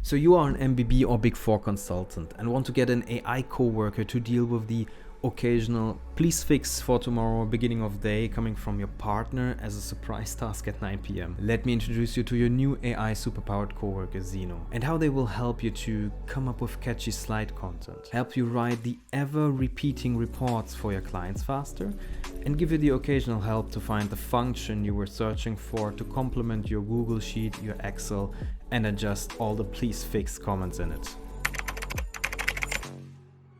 So you are an MBB or Big Four consultant and want to get an AI coworker to deal with the occasional please fix for tomorrow, beginning of day coming from your partner as a surprise task at 9 p.m. Let me introduce you to your new AI superpowered coworker Zeno and how they will help you to come up with catchy slide content, help you write the ever repeating reports for your clients faster, and give you the occasional help to find the function you were searching for to complement your Google Sheet, your Excel, and adjust all the please fix comments in it.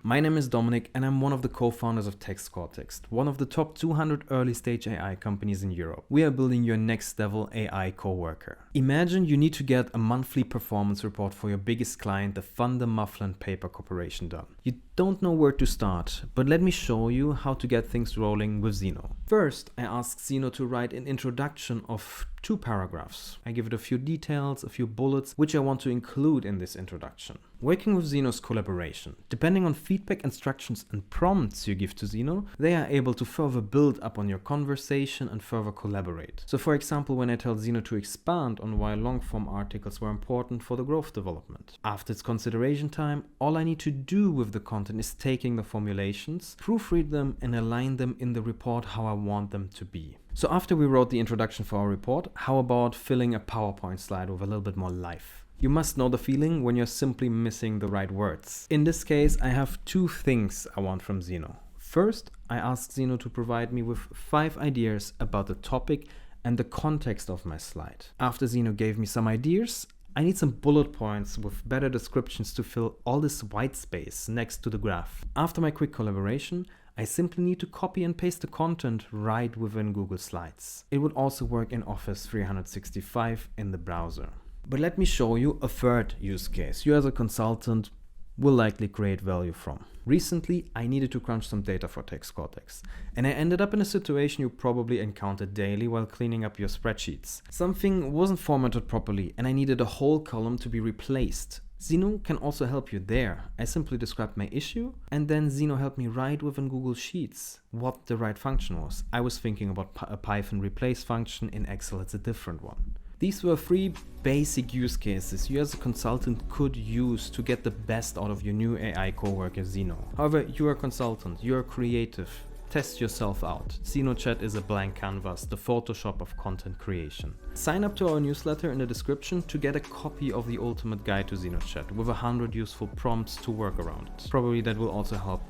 My name is Dominic and I'm one of the co-founders of TextCortex, one of the top 200 early stage AI companies in Europe. We are building your next level AI coworker. Imagine you need to get a monthly performance report for your biggest client, the Thunder Muffler and Paper Corporation, done. You don't know where to start, but let me show you how to get things rolling with Zeno. First, I ask Zeno to write an introduction of 2 paragraphs. I give it a few details, a few bullets, which I want to include in this introduction. Working with Zeno's collaboration, depending on feedback, instructions and prompts you give to Zeno, they are able to further build up on your conversation and further collaborate. So for example, when I tell Zeno to expand on why long-form articles were important for the growth development. After its consideration time, all I need to do with the content is taking the formulations, proofread them and align them in the report how I want them to be. So after we wrote the introduction for our report, how about filling a PowerPoint slide with a little bit more life? You must know the feeling when you're simply missing the right words. In this case, I have 2 things I want from Zeno. First, I ask Zeno to provide me with 5 ideas about the topic and the context of my slide. After Zeno gave me some ideas, I need some bullet points with better descriptions to fill all this white space next to the graph. After my quick collaboration, I simply need to copy and paste the content right within Google Slides. It would also work in Office 365 in the browser. But let me show you a third use case you as a consultant will likely create value from. Recently, I needed to crunch some data for TextCortex, and I ended up in a situation you probably encounter daily while cleaning up your spreadsheets. Something wasn't formatted properly and I needed a whole column to be replaced. Zeno can also help you there. I simply described my issue and then Zeno helped me write within Google Sheets what the right function was. I was thinking about a Python replace function. In Excel it's a different one. These were 3 basic use cases you as a consultant could use to get the best out of your new AI coworker Zeno. However, you are a consultant, you are creative. Test yourself out. ZenoChat is a blank canvas, the Photoshop of content creation. Sign up to our newsletter in the description to get a copy of the ultimate guide to ZenoChat with 100 useful prompts to work around it. Probably that will also help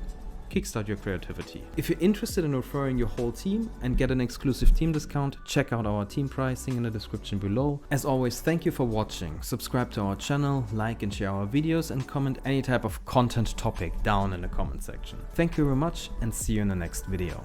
kickstart your creativity. If you're interested in referring your whole team and get an exclusive team discount, check out our team pricing in the description below. As always, thank you for watching. Subscribe to our channel, like and share our videos, and comment any type of content topic down in the comment section. Thank you very much and see you in the next video.